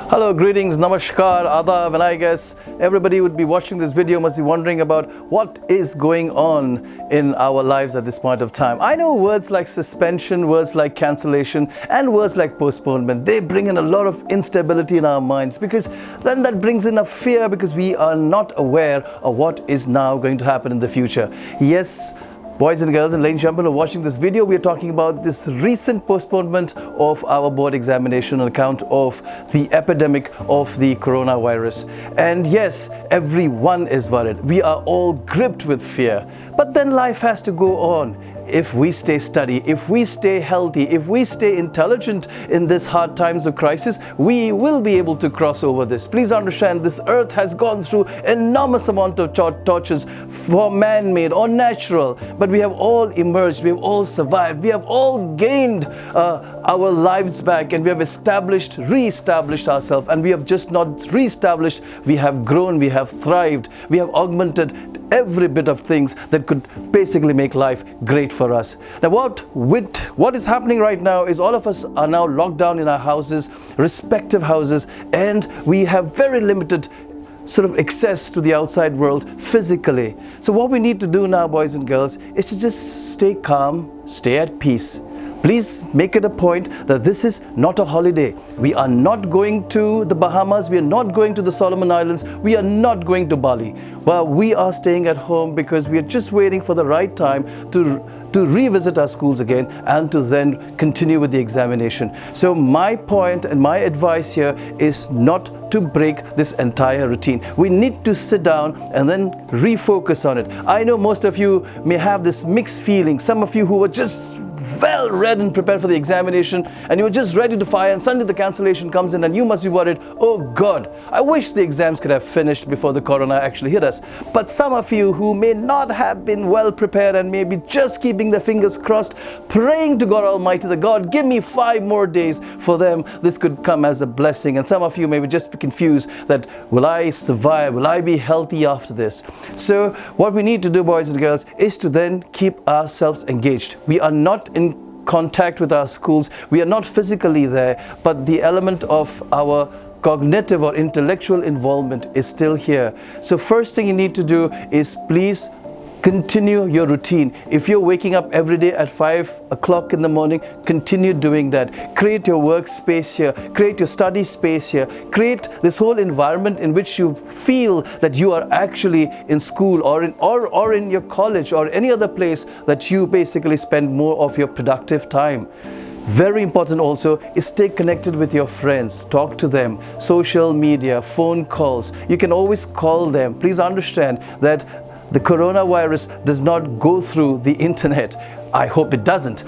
Hello, greetings, namaskar, adab, and I guess everybody would be watching this video must be wondering about what is going on in our lives at this point of time. I know words like suspension, words like cancellation, and words like postponement, they bring in a lot of instability in our minds, because then that brings in a fear because we are not aware of what is now going to happen in the future. Yes, boys and girls and ladies and gentlemen who are watching this video, we are talking about this recent postponement of our board examination on account of the epidemic of the coronavirus. And yes, everyone is worried. We are all gripped with fear. But then life has to go on. If we stay steady, if we stay healthy, if we stay intelligent in this hard times of crisis, we will be able to cross over this. Please understand, this earth has gone through enormous amount of tortures, for man-made or natural, but we have all emerged, we have all survived, we have all gained our lives back, and we have re-established ourselves, and we have just not re-established, we have grown, we have thrived, we have augmented every bit of things that could basically make life great for us. Now what is happening right now is all of us are now locked down in our houses, respective houses, and we have very limited sort of access to the outside world physically. So what we need to do now, boys and girls, is to just stay calm, stay at peace. Please make it a point that this is not a holiday. We are not going to the Bahamas, we are not going to the Solomon Islands, we are not going to Bali. But we are staying at home because we are just waiting for the right time to revisit our schools again and to then continue with the examination. So my point and my advice here is not to break this entire routine. We need to sit down and then refocus on it. I know most of you may have this mixed feeling. Some of you who were just well read and prepared for the examination, and you were just ready to fire, and suddenly the cancellation comes in and you must be worried, oh God, I wish the exams could have finished before the corona actually hit us. But some of you who may not have been well prepared and maybe just keeping their fingers crossed, praying to God Almighty, that God, give me 5 more days, for them this could come as a blessing. And some of you may be just confused that, will I survive, will I be healthy after this? So what we need to do, boys and girls, is to then keep ourselves engaged. We are not in contact with our schools, we are not physically there, but the element of our cognitive or intellectual involvement is still here. So first thing you need to do is please continue your routine. If you're waking up every day at 5 o'clock in the morning, continue doing that. Create your workspace here, create your study space here, create this whole environment in which you feel that you are actually in school or in your college or any other place that you basically spend more of your productive time. Very important also is stay connected with your friends, talk to them, social media, phone calls. You can always call them. Please understand that the coronavirus does not go through the internet. I hope it doesn't.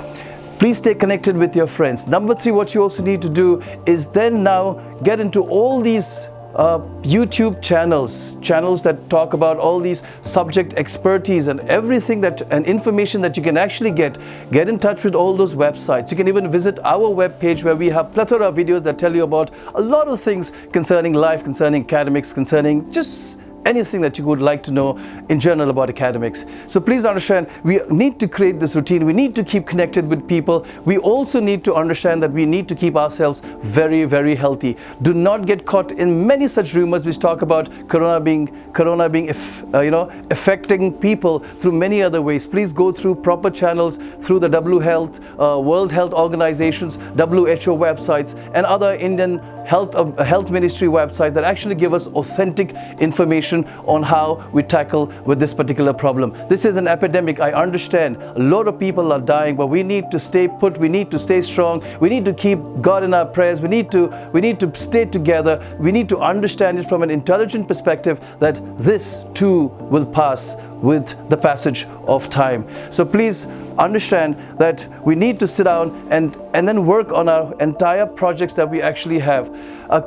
Please stay connected with your friends. Number 3, what you also need to do is then now get into all these YouTube channels that talk about all these subject expertise and everything and information that you can actually get in touch with all those websites. You can even visit our webpage where we have plethora of videos that tell you about a lot of things concerning life, concerning academics, concerning just anything that you would like to know in general about academics. So please understand, we need to create this routine. We need to keep connected with people. We also need to understand that we need to keep ourselves very, very healthy. Do not get caught in many such rumors which talk about corona being affecting people through many other ways. Please go through proper channels, through the World Health Organizations, WHO websites, and other Indian health ministry websites that actually give us authentic information on how we tackle with this particular problem. This is an epidemic, I understand. A lot of people are dying, but we need to stay put, we need to stay strong, we need to keep God in our prayers, we need to stay together, we need to understand it from an intelligent perspective that this too will pass with the passage of time. So please understand that we need to sit down and then work on our entire projects that we actually have.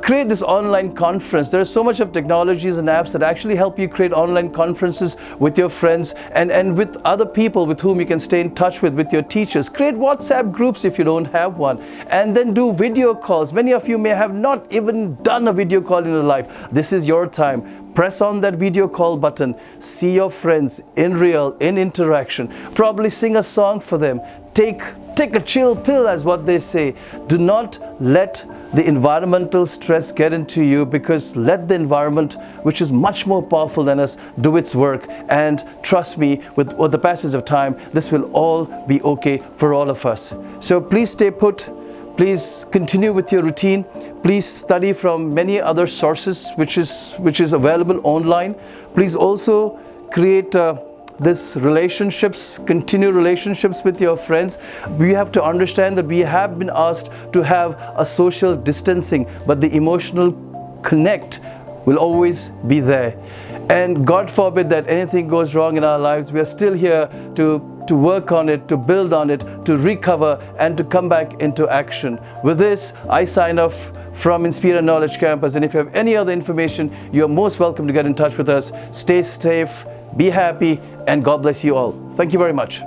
Create this online conference. There is so much of technologies and apps that actually help you create online conferences with your friends and with other people with whom you can stay in touch with your teachers. Create WhatsApp groups if you don't have one, and then do video calls. Many of you may have not even done a video call in your life. This is your time. Press on that video call button. See your friends in real, in interaction. Probably sing a song for them. Take a chill pill, as what they say. Do not let the environmental stress get into you, because let the environment, which is much more powerful than us, do its work. And trust me, with the passage of time, this will all be okay for all of us. So please stay put. Please continue with your routine. Please study from many other sources which is available online. Please also create this relationships, continue relationships with your friends. We have to understand that we have been asked to have a social distancing, but the emotional connect will always be there. And God forbid that anything goes wrong in our lives, we are still here to work on it, to build on it, to recover, and to come back into action. With this, I sign off from Inspiria Knowledge Campus, and if you have any other information, you are most welcome to get in touch with us. Stay safe, be happy, and God bless you all. Thank you very much.